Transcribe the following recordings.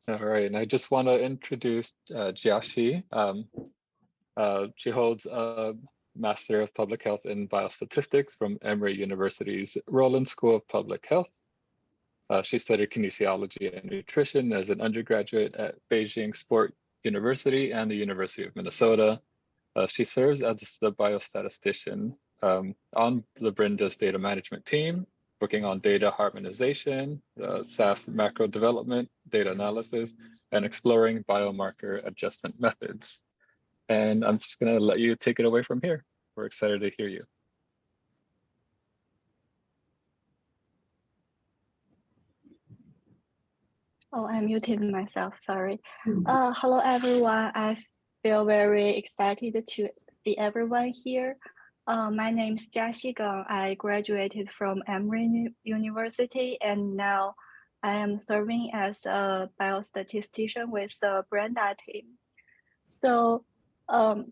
All right, and I just want to introduce Jiaxi. She holds a Master of Public Health in Biostatistics from Emory University's Rollins School of Public Health. She studied kinesiology and nutrition as an undergraduate at Beijing Sport University and the University of Minnesota. She serves as the biostatistician on the Brinda's data management team, working on data harmonization, SAS macro development, data analysis, and exploring biomarker adjustment methods. And I'm just going to let you take it away from here. We're excited to hear you. Oh, I muted myself, sorry. Hello, everyone. I feel very excited to see everyone here. My name is Jiaxi Gang. I graduated from Emory University, and now I am serving as a biostatistician with the Brenda team. So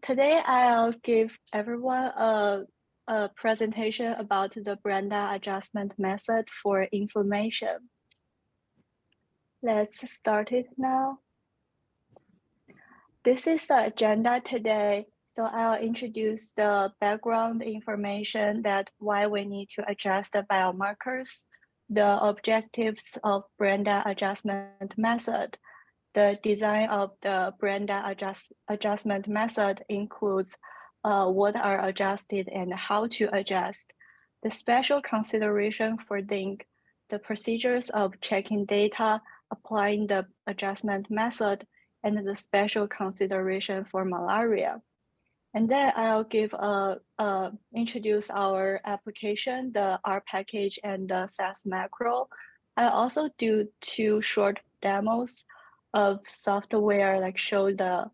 today I'll give everyone a presentation about the Brenda adjustment method for inflammation. Let's start it now. This is the agenda today. So I'll introduce the background information that why we need to adjust the biomarkers, the objectives of Brenda adjustment method. The design of the Brenda adjustment method includes what are adjusted and how to adjust, the special consideration for zinc, the procedures of checking data, applying the adjustment method, and the special consideration for malaria. And then I'll introduce our application, the R package and the SAS macro. I'll also do 2 short demos of software, like show the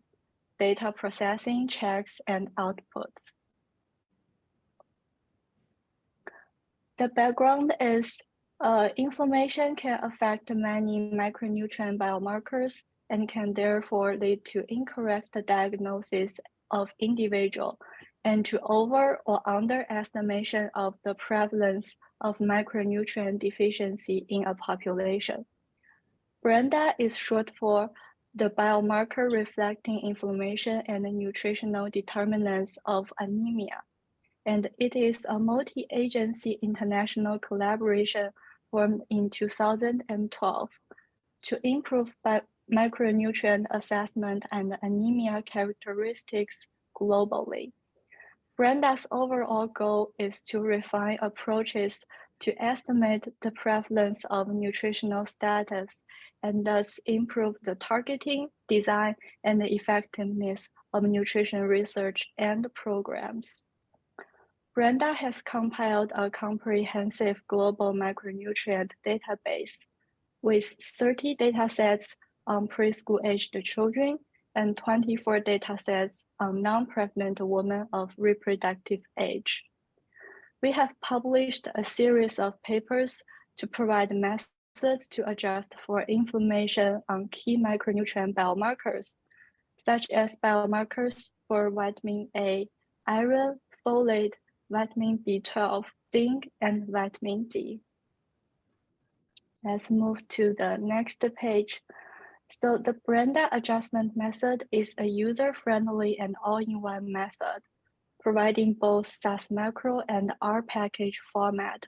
data processing, checks, and outputs. The background is inflammation can affect many micronutrient biomarkers and can therefore lead to incorrect diagnosis of individual and to over or underestimation of the prevalence of micronutrient deficiency in a population. Brenda is short for the biomarker reflecting inflammation and nutritional determinants of anemia, and it is a multi-agency international collaboration formed in 2012 to improve micronutrient assessment and anemia characteristics globally. Brenda's overall goal is to refine approaches to estimate the prevalence of nutritional status and thus improve the targeting, design, and the effectiveness of nutrition research and programs. Brenda has compiled a comprehensive global micronutrient database with 30 datasets on preschool-aged children and 24 datasets on non-pregnant women of reproductive age. We have published a series of papers to provide methods to adjust for inflammation on key micronutrient biomarkers, such as biomarkers for vitamin A, iron, folate, vitamin B12, zinc, and vitamin D. Let's move to the next page. So the Brenda adjustment method is a user-friendly and all-in-one method, providing both SAS macro and R package format.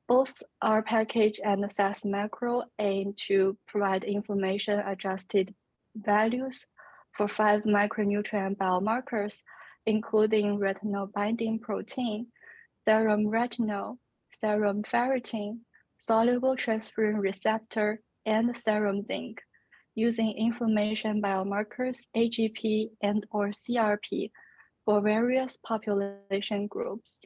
Both R package and SAS macro aim to provide inflammation-adjusted values for 5 micronutrient biomarkers, including retinol binding protein, serum retinol, serum ferritin, soluble transferrin receptor, and serum zinc, using inflammation biomarkers AGP and/or CRP for various population groups.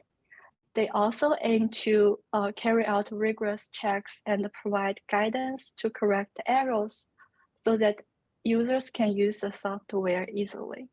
They also aim to carry out rigorous checks and provide guidance to correct errors so that users can use the software easily.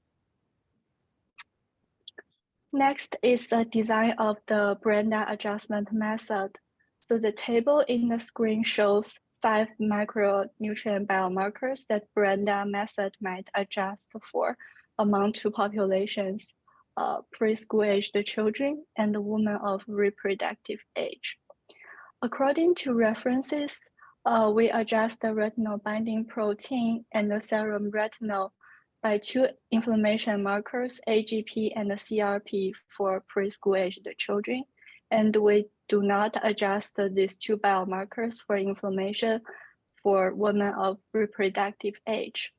Next is the design of the Brenda adjustment method. So the table in the screen shows 5 micronutrient biomarkers that Brenda method might adjust for among 2 populations, preschool-aged children and women of reproductive age. According to references, we adjust the retinol binding protein and the serum retinol by two inflammation markers, AGP and the CRP for preschool-aged children. And we do not adjust these two biomarkers for inflammation for women of reproductive age.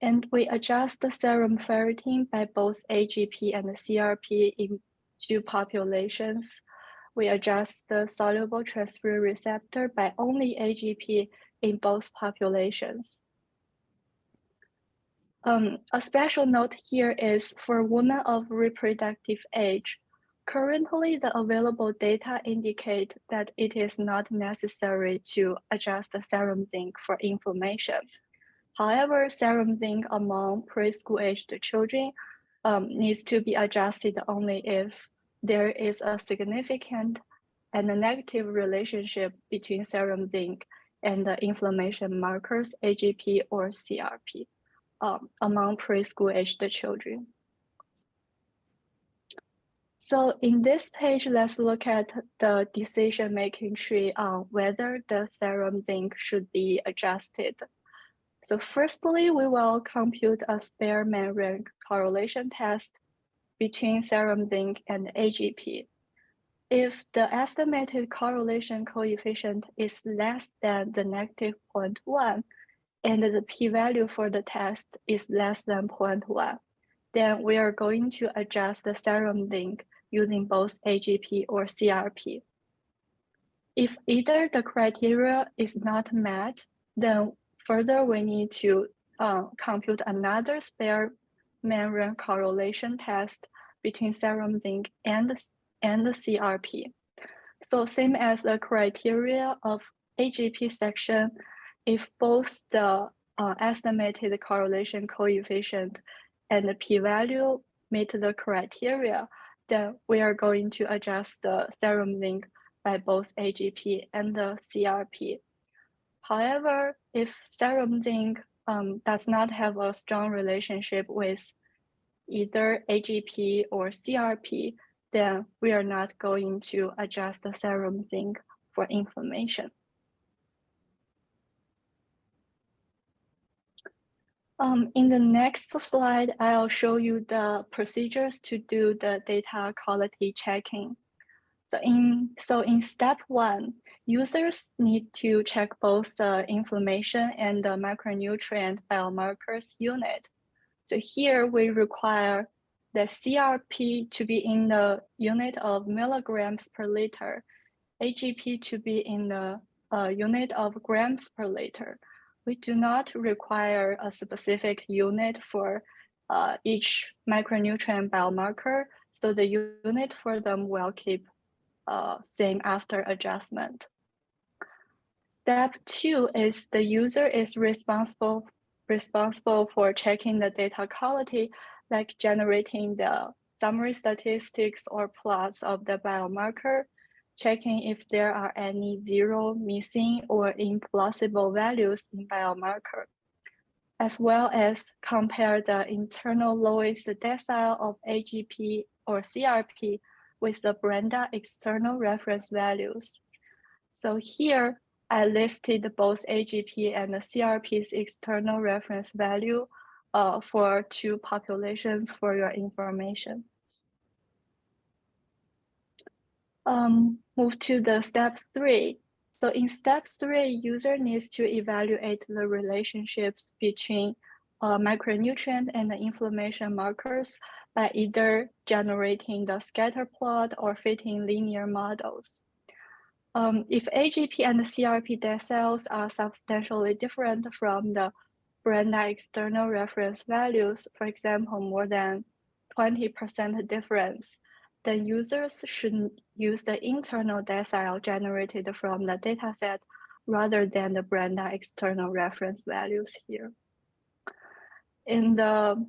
And we adjust the serum ferritin by both AGP and the CRP in two populations. We adjust the soluble transferrin receptor by only AGP in both populations. A special note here is for women of reproductive age, currently the available data indicate that it is not necessary to adjust the serum zinc for inflammation. However, serum zinc among preschool-aged children needs to be adjusted only if there is a significant and a negative relationship between serum zinc and the inflammation markers, AGP or CRP, among preschool-aged children. So in this page, let's look at the decision-making tree on whether the serum zinc should be adjusted. So firstly, we will compute a Spearman correlation test between serum zinc and AGP. If the estimated correlation coefficient is less than the negative 0.1 and the p-value for the test is less than 0.1, then we are going to adjust the serum zinc using both AGP or CRP. If either the criteria is not met, then further we need to compute another Spearman correlation test between serum zinc and the CRP. So same as the criteria of AGP section, if both the estimated correlation coefficient and the p-value meet the criteria, then we are going to adjust the serum zinc by both AGP and the CRP. However, if serum zinc does not have a strong relationship with either AGP or CRP, then we are not going to adjust the serum zinc for inflammation. In the next slide, I'll show you the procedures to do the data quality checking. So in step 1, users need to check both the inflammation and the micronutrient biomarkers unit. So here we require the CRP to be in the unit of milligrams per liter, AGP to be in the unit of grams per liter. We do not require a specific unit for each micronutrient biomarker, so the unit for them will keep same after adjustment. Step 2 is the user is responsible for checking the data quality, like generating the summary statistics or plots of the biomarker, checking if there are any zero, missing, or implausible values in biomarker, as well as compare the internal lowest decile of AGP or CRP with the Brenda external reference values. So here, I listed both AGP and the CRP's external reference value for two populations for your information. Move to the step 3. So in step 3, user needs to evaluate the relationships between micronutrient and the inflammation markers by either generating the scatter plot or fitting linear models. If AGP and the CRP decile are substantially different from the Brenda external reference values, for example, more than 20% difference, then users should use the internal decile generated from the dataset rather than the Brenda external reference values here. In the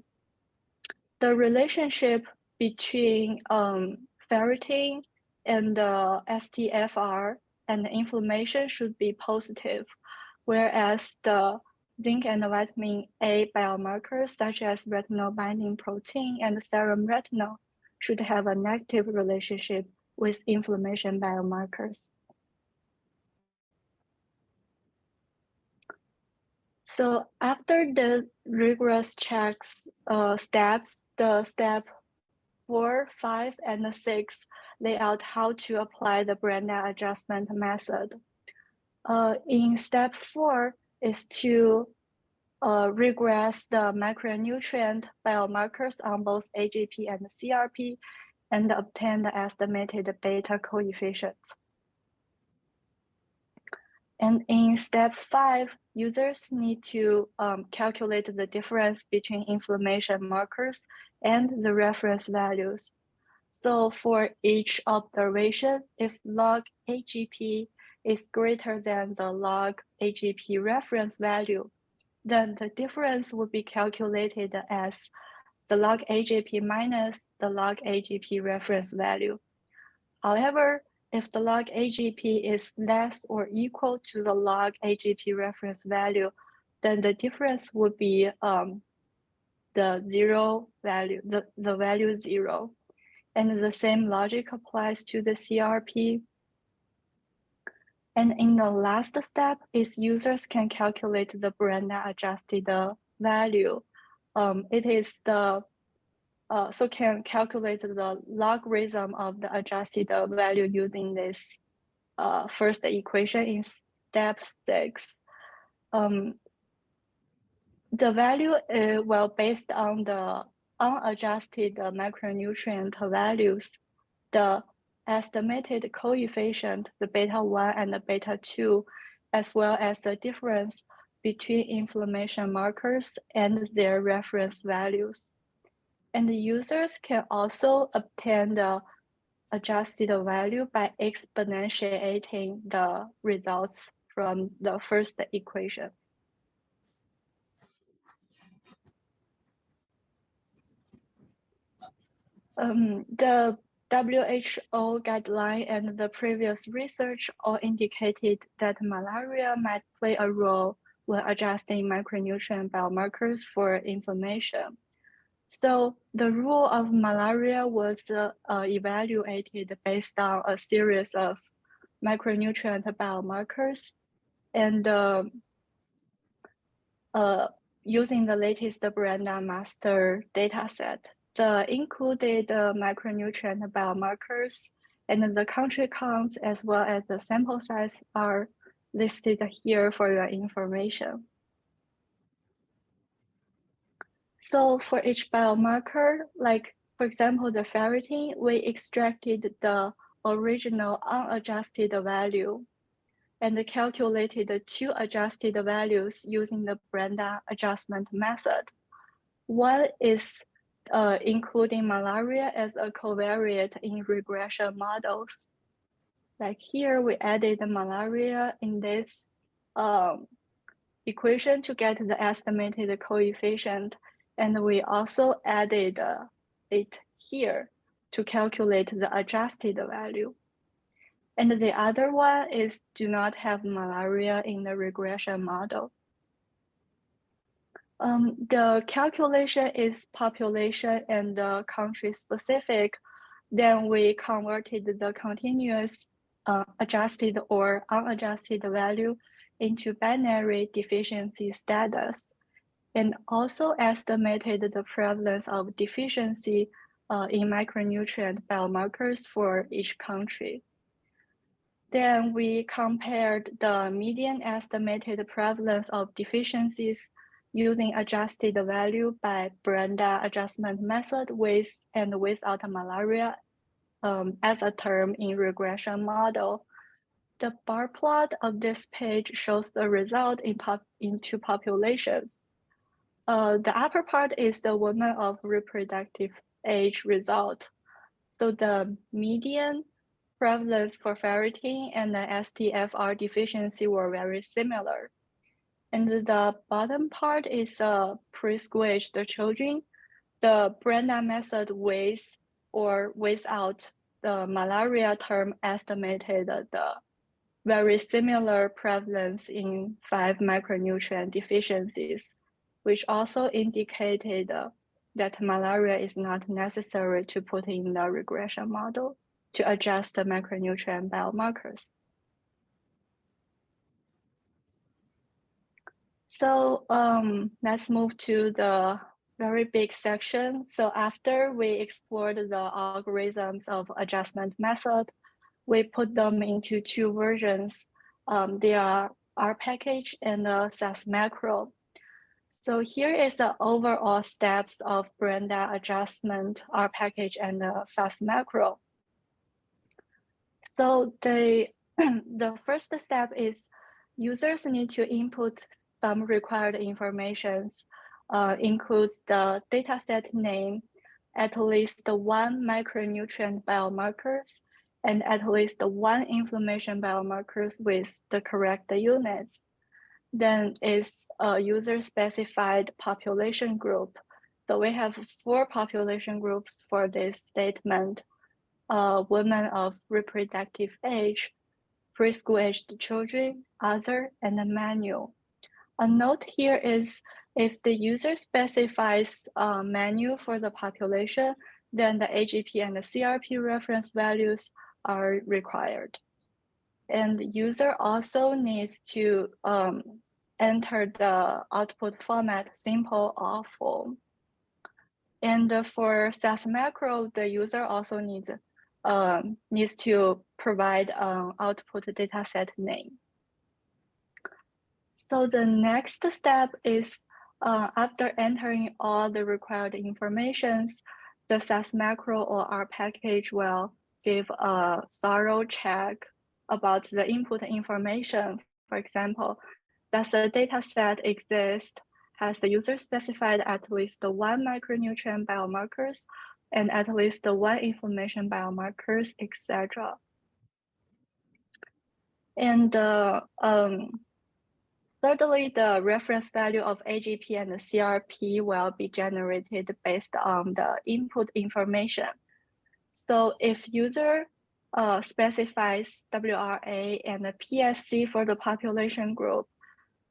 relationship between ferritin and the STFR and the inflammation should be positive, whereas the zinc and the vitamin A biomarkers such as retinol binding protein and serum retinol should have a negative relationship with inflammation biomarkers. So after the rigorous checks steps, the step 4, 5, and 6 lay out how to apply the Brenda adjustment method. In step 4 is to regress the micronutrient biomarkers on both AGP and CRP and obtain the estimated beta coefficients. And in step 5, users need to calculate the difference between inflammation markers and the reference values. So for each observation, if log AGP is greater than the log AGP reference value, then the difference would be calculated as the log AGP minus the log AGP reference value. However, if the log AGP is less or equal to the log AGP reference value, then the difference would be the zero value, the value 0. And the same logic applies to the CRP. And in the last step is users can calculate the Brenda adjusted value. It is the so can calculate the logarithm of the adjusted value using this first equation in step 6. The value well based on the unadjusted macronutrient values, the estimated coefficient, the beta 1 and the beta 2, as well as the difference between inflammation markers and their reference values. And the users can also obtain the adjusted value by exponentiating the results from the first equation. The WHO guideline and the previous research all indicated that malaria might play a role when adjusting micronutrient biomarkers for inflammation. So the role of malaria was evaluated based on a series of micronutrient biomarkers and using the latest Brenda master dataset. The included micronutrient biomarkers and the country counts as well as the sample size are listed here for your information. So for each biomarker, like for example, the ferritin, we extracted the original unadjusted value and calculated the 2 adjusted values using the Brenda adjustment method. One is including malaria as a covariate in regression models. Like here, we added the malaria in this equation to get the estimated coefficient. And we also added it here to calculate the adjusted value. And the other one is do not have malaria in the regression model. The calculation is population and country specific. Then we converted the continuous adjusted or unadjusted value into binary deficiency status, and also estimated the prevalence of deficiency in micronutrient biomarkers for each country. Then we compared the median estimated prevalence of deficiencies using adjusted value by Brenda adjustment method with and without malaria as a term in regression model. The bar plot of this page shows the result in 2 populations. The upper part is the women of reproductive age result. So the median prevalence for ferritin and the STFR deficiency were very similar. And the bottom part is pre-squished children. The Brenda method with or without the malaria term estimated the very similar prevalence in 5 micronutrient deficiencies, which also indicated that malaria is not necessary to put in the regression model to adjust the macronutrient biomarkers. So let's move to the very big section. So after we explored the algorithms of adjustment method, we put them into two versions. They are R package and the SAS macro. So here is the overall steps of Brenda adjustment, R package, and the SAS macro. So the first step is users need to input some required informations, includes the dataset name, at least one micronutrient biomarkers, and at least one inflammation biomarkers with the correct units. Then is a user-specified population group. So we have 4 population groups for this statement. Women of reproductive age, preschool-aged children, other, and manual. A note here is if the user specifies a manual for the population, then the AGP and the CRP reference values are required. And the user also needs to enter the output format simple or full. And for SAS macro, the user also needs to provide an output dataset name. So the next step is after entering all the required informations, the SAS macro or R package will give a thorough check about the input information. For example, does the dataset exist? Has the user specified at least one micronutrient biomarkers and at least one inflammation biomarkers, etc. And thirdly, the reference value of AGP and the CRP will be generated based on the input information. So if user specifies WRA and the PSC for the population group,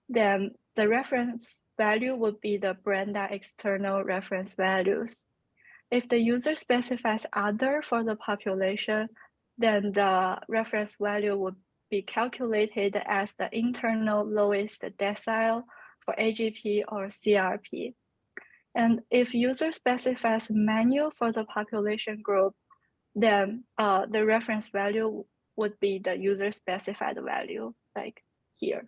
then the reference value would be the Brenda external reference values. If the user specifies other for the population, then the reference value would be calculated as the internal lowest decile for AGP or CRP. And if user specifies manual for the population group, then the reference value would be the user specified value, like here.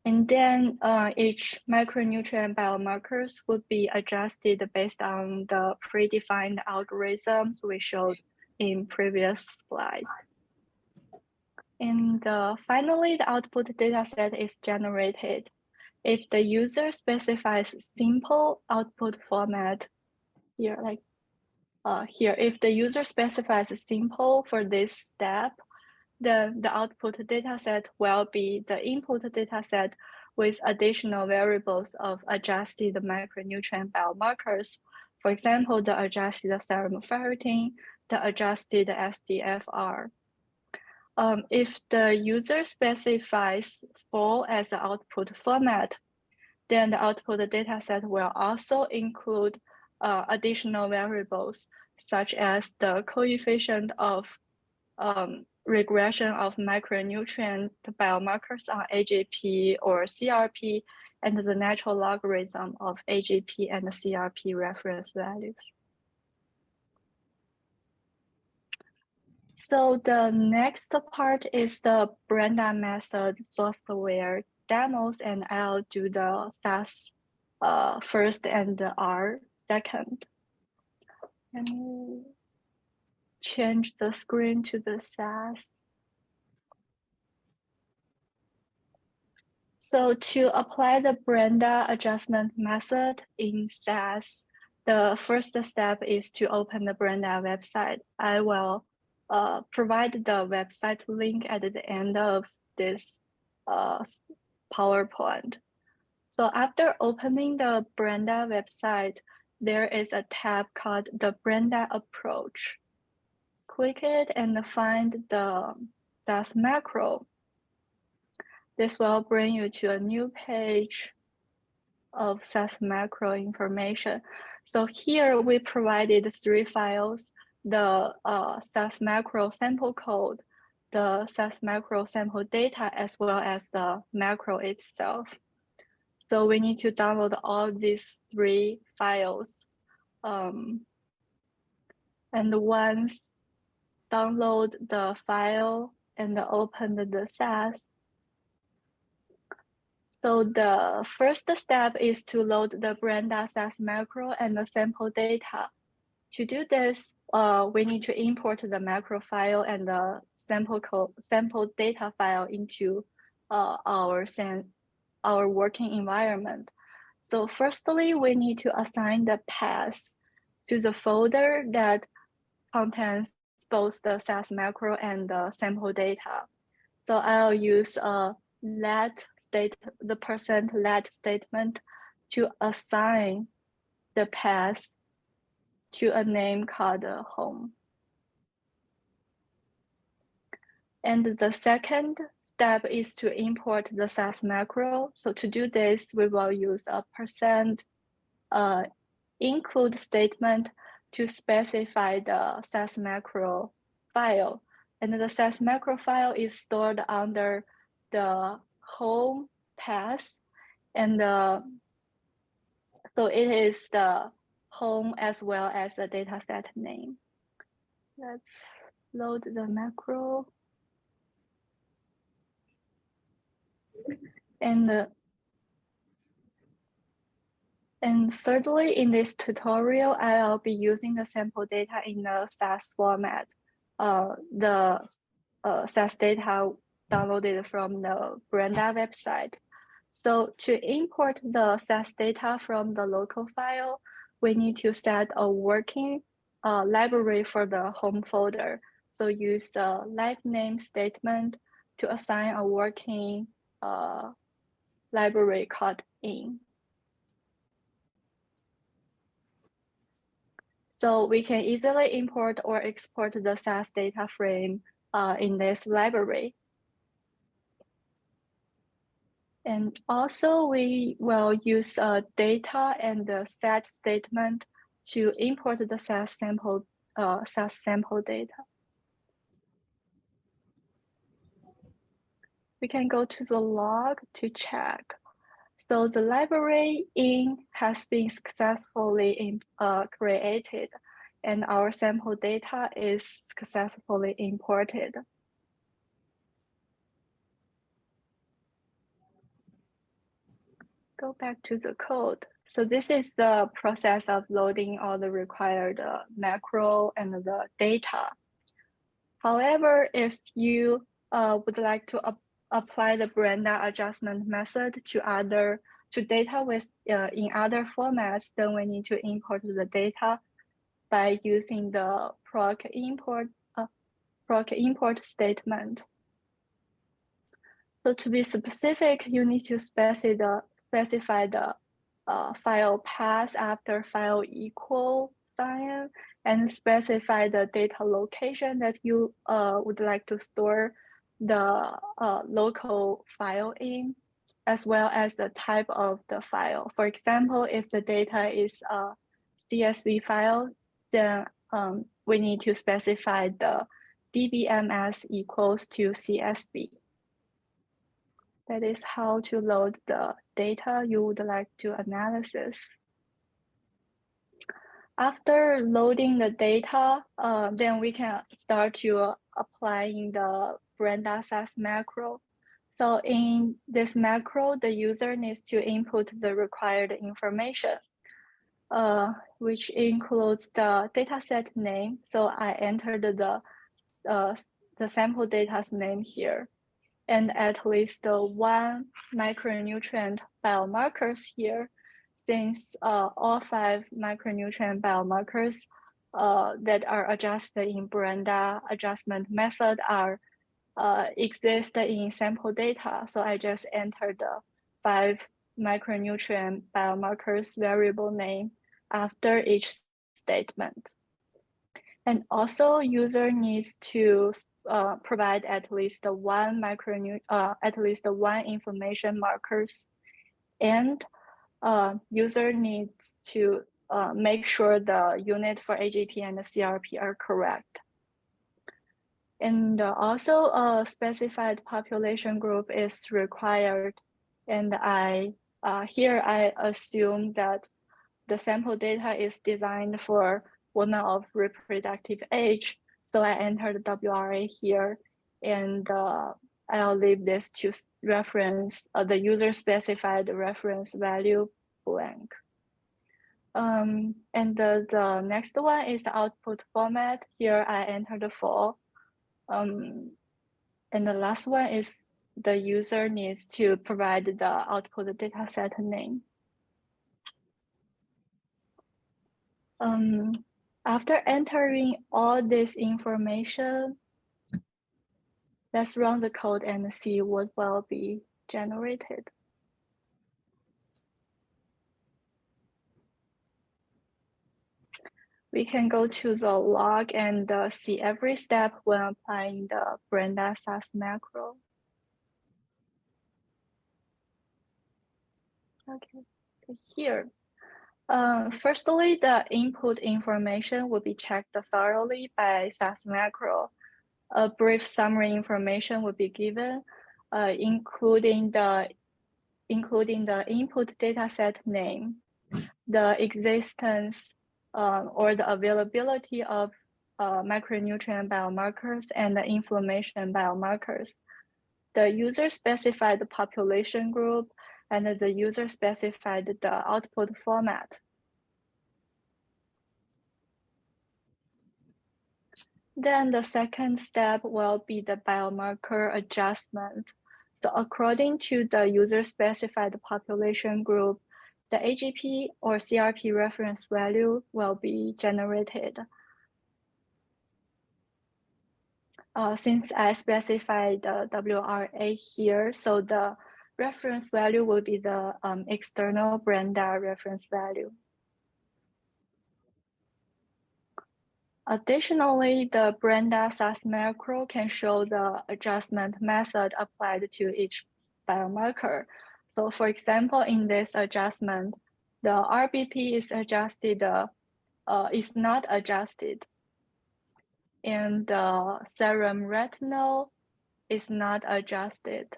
And then each micronutrient biomarkers would be adjusted based on the predefined algorithms we showed in previous slide. And finally, the output dataset is generated. If the user specifies simple output format, here, like here, if the user specifies simple for this step, then the output dataset will be the input dataset with additional variables of adjusted micronutrient biomarkers. For example, the adjusted serum ferritin, the adjusted SDFR. If the user specifies full as the output format, then the output dataset will also include additional variables, such as the coefficient of regression of micronutrient biomarkers on AGP or CRP, and the natural logarithm of AGP and the CRP reference values. So the next part is the Brenda method software demos, and I'll do the SAS first and the R second. Let me change the screen to the SAS. So to apply the Brenda adjustment method in SAS, the first step is to open the Brenda website. I will provide the website link at the end of this PowerPoint. So after opening the Brenda website, there is a tab called the Brenda approach. Click it and find the SAS macro. This will bring you to a new page of SAS macro information. So here we provided 3 files, the SAS macro sample code, the SAS macro sample data as well as the macro itself. So we need to download all these 3 files. And once download the file and open the SAS. So the first step is to load the Brenda SAS macro and the sample data. To do this, we need to import the macro file and the sample data file into our working environment. So firstly, we need to assign the path to the folder that contains both the SAS macro and the sample data. So I'll use the %let statement to assign the path to a name called home. And the second step is to import the SAS macro. So to do this, we will use a %include statement to specify the SAS macro file. And the SAS macro file is stored under the home path. And so it is the home as well as the dataset name. Let's load the macro. And thirdly, in this tutorial, I'll be using the sample data in the SAS format. The SAS data downloaded from the Brenda website. So to import the SAS data from the local file, we need to set a working library for the home folder. So use the live_name statement to assign a working library called in. So we can easily import or export the SAS data frame in this library. And also we will use data and the set statement to import the SAS sample data. We can go to the log to check. So the library in has been successfully created, and our sample data is successfully imported. Go back to the code. So this is the process of loading all the required macro and the data. However, if you would like to apply the Brenda adjustment method to data with in other formats, then we need to import the data by using the proc import statement. So to be specific, you need to specify the file path after file equal sign and specify the data location that you would like to store the local file in, as well as the type of the file. For example, if the data is a CSV file, then we need to specify the DBMS equals to CSV. That is how to load the data you would like to analysis. After loading the data, then we can start to applying the Brenda SAS macro. So in this macro, the user needs to input the required information, which includes the dataset name. So I entered the sample data's name here, and at least one micronutrient biomarkers here, since all 5 micronutrient biomarkers that are adjusted in Brenda adjustment method are exist in sample data. So I just entered the 5 micronutrient biomarkers variable name after each statement. And also user needs to provide at least one information markers, and user needs to make sure the unit for AGP and the CRP are correct. And also a specified population group is required. And here I assume that the sample data is designed for women of reproductive age. So I entered WRA here, and I'll leave this to reference the user specified reference value blank. And the next one is the output format. Here I entered the fall. And the last one is the user needs to provide the output dataset name. After entering all this information, let's run the code and see what will be generated. We can go to the log and see every step when applying the Brenda SAS macro. Okay, so here, firstly, the input information will be checked thoroughly by SAS macro. A brief summary information will be given, including the input dataset name, the existence or the availability of micronutrient biomarkers and the inflammation biomarkers, the user specified population group, and the user specified the output format. Then the second step will be the biomarker adjustment. So according to the user specified population group, the AGP or CRP reference value will be generated. Since I specified the WRA here, so the reference value will be the external Brenda reference value. Additionally, the Brenda SAS macro can show the adjustment method applied to each biomarker. So for example, in this adjustment, the RBP is adjusted, is not adjusted. And the serum retinol is not adjusted.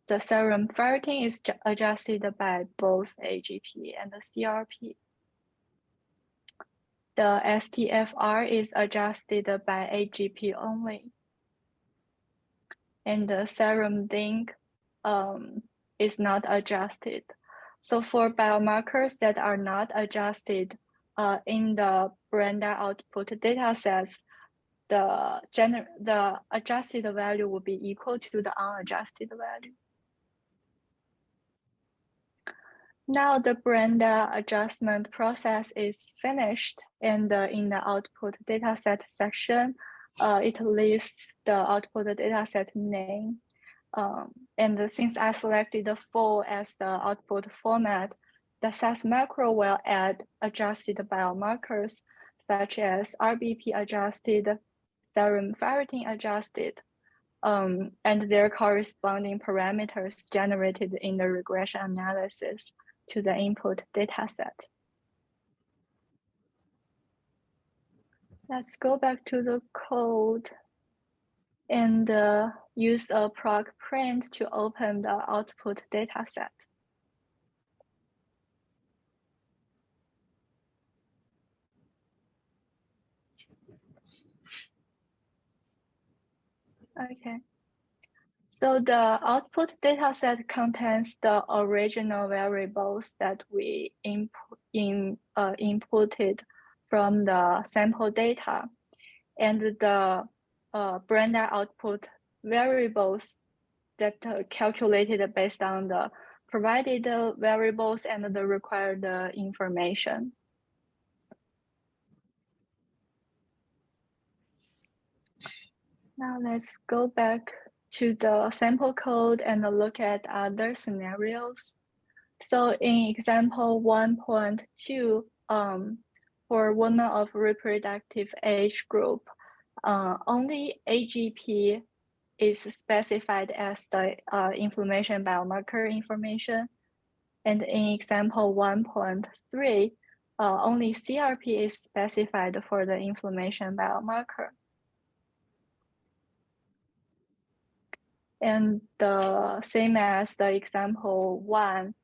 The serum ferritin is adjusted by both AGP and the CRP. The STFR is adjusted by AGP only. And the serum zinc is not adjusted. So for biomarkers that are not adjusted in the Brenda output datasets, the adjusted value will be equal to the unadjusted value. Now the Brenda adjustment process is finished, and in the output dataset section, it lists the output dataset name. And since I selected the full as the output format, the SAS macro will add adjusted biomarkers such as RBP adjusted, serum ferritin adjusted, and their corresponding parameters generated in the regression analysis to the input dataset. Let's go back to the code and use a proc print to open the output dataset. Okay. So the output dataset contains the original variables that we inputted from the sample data, and the Brenda output variables that calculated based on the provided variables and the required information. Now let's go back to the sample code and look at other scenarios. So in example 1.2, for women of reproductive age group, only AGP is specified as the inflammation biomarker information. And in example 1.3, only CRP is specified for the inflammation biomarker. And the same as the example 1,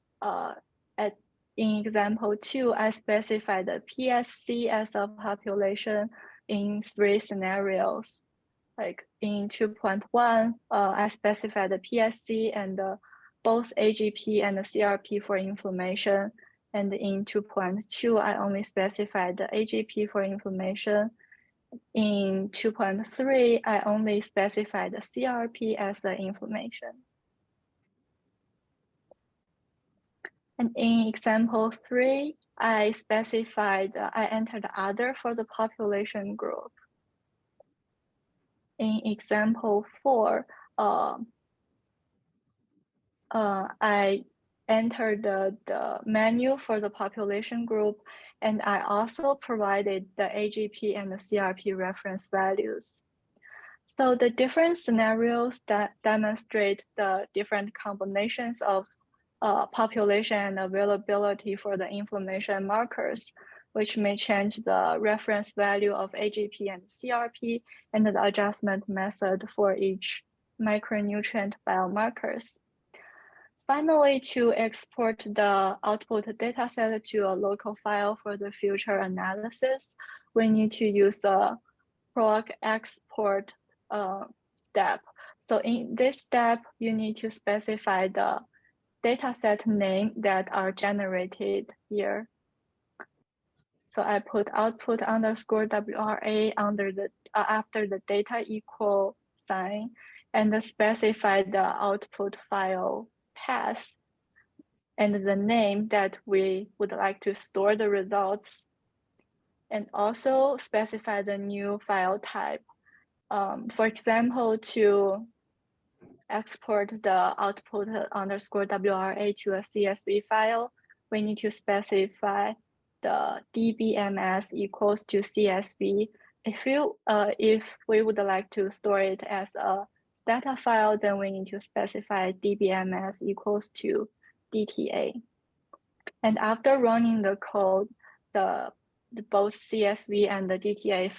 in example 2, I specify the PSC as a population in 3 scenarios. Like in 2.1, I specify the PSC and both AGP and the CRP for inflammation. And in 2.2, I only specify the AGP for inflammation. In 2.3, I only specify the CRP as the inflammation. And in example 3, I entered other for the population group. In example 4, I entered the menu for the population group, and I also provided the AGP and the CRP reference values. So the different scenarios that demonstrate the different combinations of population and availability for the inflammation markers, which may change the reference value of AGP and CRP and the adjustment method for each micronutrient biomarkers. Finally, to export the output dataset to a local file for the future analysis, we need to use a proc export step. So in this step, you need to specify the dataset name that are generated here. So I put output underscore WRA under the after the data equal sign, and specify the output file path and the name that we would like to store the results, and also specify the new file type. For example, to export the output underscore WRA to a CSV file, we need to specify the DBMS equals to CSV. If we would like to store it as a data file, then we need to specify DBMS equals to DTA. And after running the code, both CSV and the DTA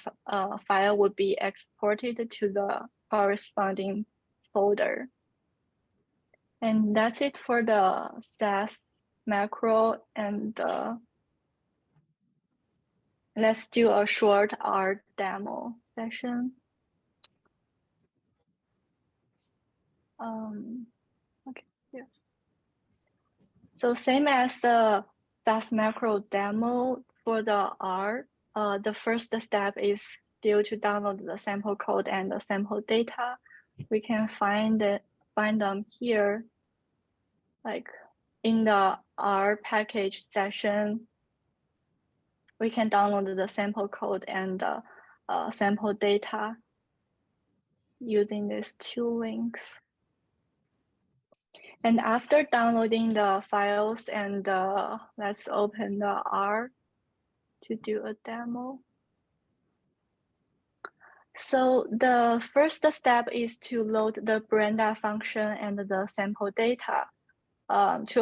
file would be exported to the corresponding folder. And that's it for the SAS macro, and let's do a short R demo session. Okay, yeah. So same as the SAS macro demo for the R, the first step is still to download the sample code and the sample data. We can find them here, like in the R package section. We can download the sample code and the sample data using these 2 links. And after downloading the files, and let's open the R to do a demo. So the first step is to load the Brenda function and the sample data. To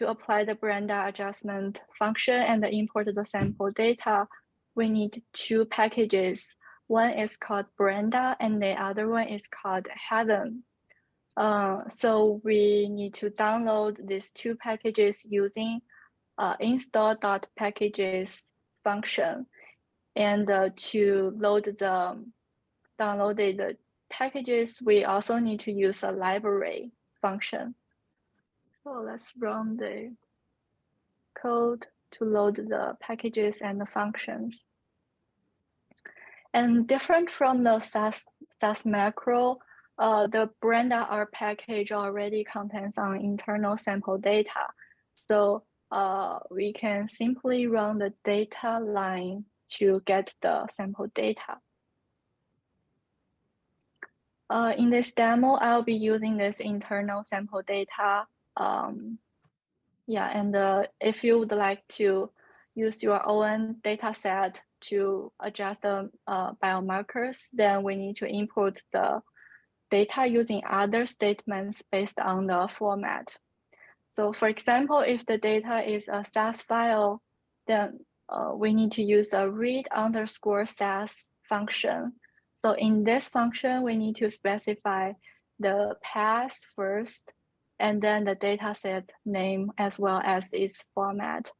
apply the Brenda adjustment function and import the sample data, we need 2 packages. One is called Brenda, and the other one is called Heaven. So we need to download these 2 packages using install.packages function. And to load the downloaded packages, we also need to use a library function. So let's run the code to load the packages and the functions. And different from the SAS macro, the Brenda R package already contains some internal sample data. So we can simply run the data line to get the sample data. In this demo, I'll be using this internal sample data. And if you would like to use your own data set to adjust the biomarkers, then we need to import the data using other statements based on the format. So for example, if the data is a SAS file, then we need to use a read underscore SAS function. So in this function, we need to specify the path first, and then the dataset name as well as its format.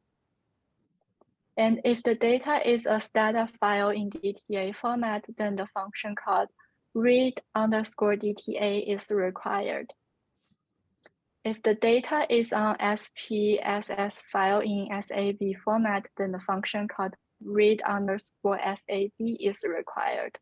And if the data is a stata file in DTA format, then the function called read_DTA is required. If the data is on SPSS file in SAB format, then the function called read_SAB is required.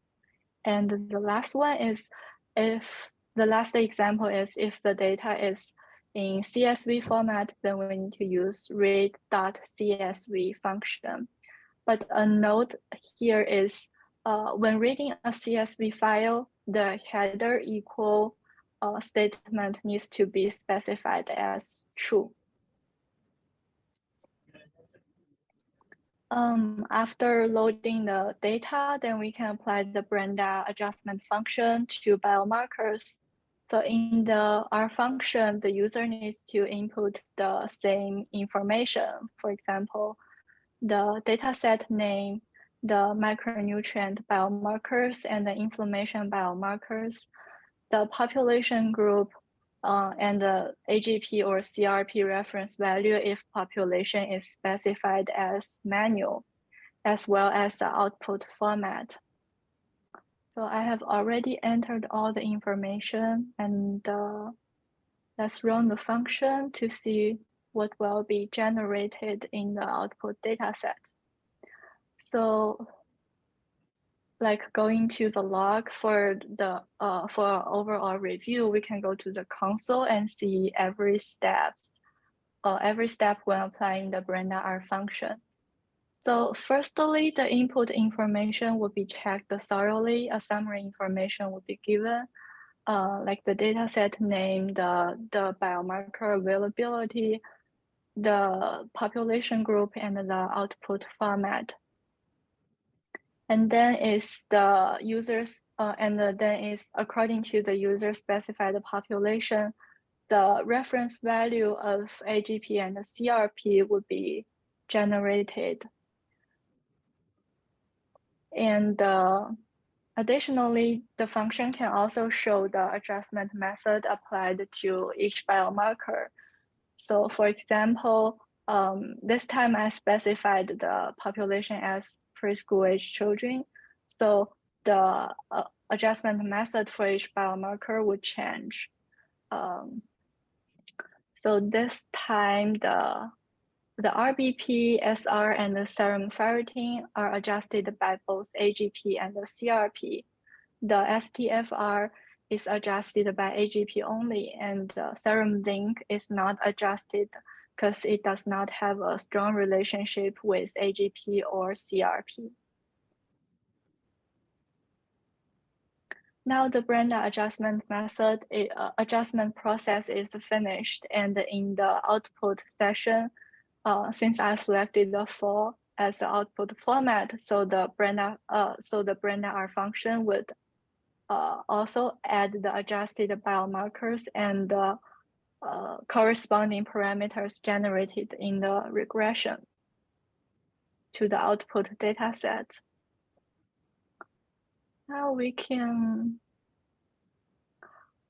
And the last one is the last example is if the data is in CSV format, then we need to use read.csv function. But a note here is when reading a CSV file, the header equal statement needs to be specified as true. After loading the data, then we can apply the Brenda adjustment function to biomarkers. So in our function, the user needs to input the same information. For example, the dataset name, the micronutrient biomarkers, and the inflammation biomarkers, the population group, and the AGP or CRP reference value if population is specified as manual, as well as the output format. So I have already entered all the information, and let's run the function to see what will be generated in the output dataset. So like going to the log for overall review, we can go to the console and see every step when applying the Brenda R function. So firstly, the input information will be checked thoroughly. A summary information will be given, like the dataset name, the biomarker availability, the population group, and the output format. And then is the users, and then is according to the user specified population, the reference value of AGP and the CRP would be generated. And additionally, the function can also show the adjustment method applied to each biomarker. So for example, this time I specified the population as preschool age children. So the adjustment method for each biomarker would change. So this time the RBP, SR, and the serum ferritin are adjusted by both AGP and the CRP. The STFR is adjusted by AGP only, and serum zinc is not adjusted because it does not have a strong relationship with AGP or CRP. Now the Brenda adjustment method, adjustment process is finished, and in the output session, since I selected the fall as the output format, so the Brenda R function would also add the adjusted biomarkers and the corresponding parameters generated in the regression to the output dataset. Now we can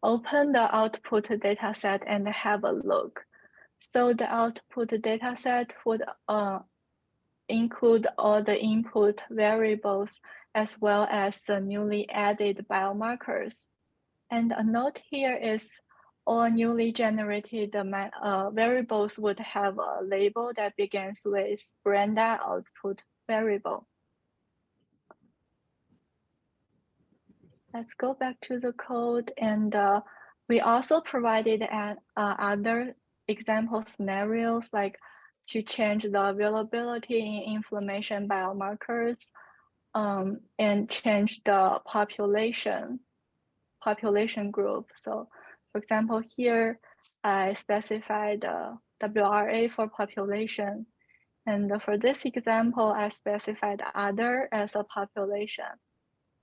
open the output dataset and have a look. So the output dataset would include all the input variables as well as the newly added biomarkers. And a note here is all newly generated variables would have a label that begins with Brenda output variable. Let's go back to the code, and we also provided other example scenarios, like to change the availability in inflammation biomarkers, and change the population group. So for example, here I specified WRA for population. And for this example, I specified other as a population.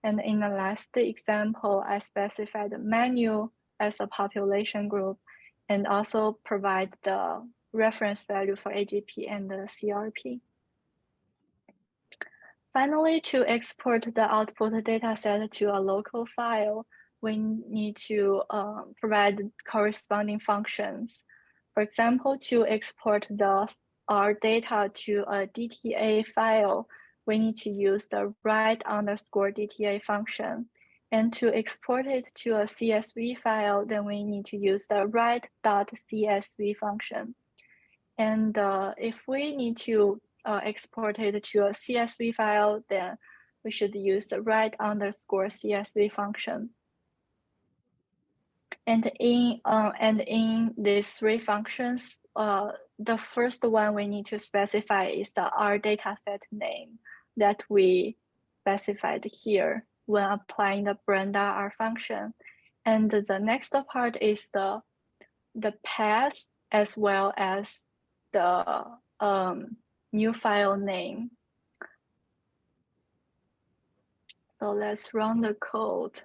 And in the last example, I specified menu as a population group and also provide the reference value for AGP and the CRP. Finally, to export the output dataset to a local file, we need to provide corresponding functions. For example, to export our data to a DTA file, we need to use the write_DTA function. And to export it to a CSV file, then we need to use the write.csv function. And if we need to export it to a CSV file, then we should use the write_CSV function. And in these three functions, the first one we need to specify is the R dataset name that we specified here when applying the Brenda R function. And the next part is the path as well as the new file name. So let's run the code.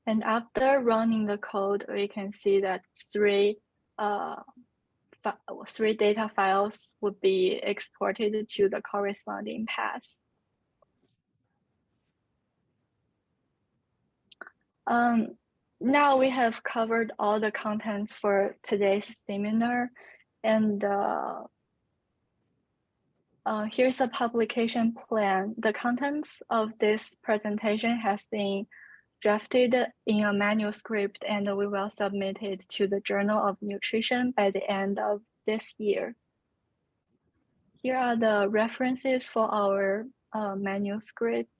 And after running the code, we can see that three data files would be exported to the corresponding path. Now we have covered all the contents for today's seminar, and here's a publication plan. The contents of this presentation has been drafted in a manuscript, and we will submit it to the Journal of Nutrition by the end of this year. Here are the references for our manuscript.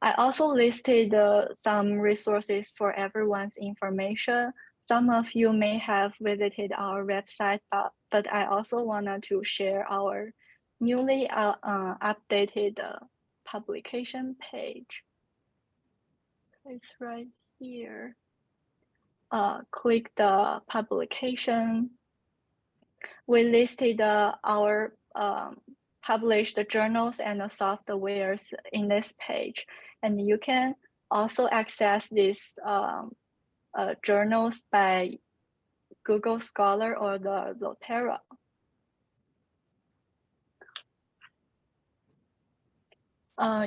I also listed some resources for everyone's information. Some of you may have visited our website, but I also wanted to share our newly updated publication page. It's right here. Click the publication. We listed our published journals and the softwares in this page, and you can also access these journals by Google Scholar or the Zotero.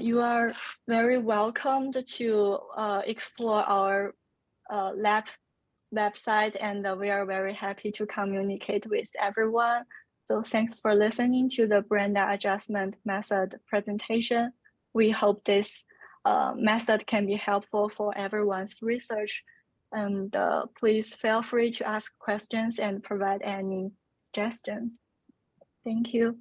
You are very welcomed to explore our lab website, and we are very happy to communicate with everyone. So thanks for listening to the Brenda adjustment method presentation. We hope this method can be helpful for everyone's research. And please feel free to ask questions and provide any suggestions. Thank you.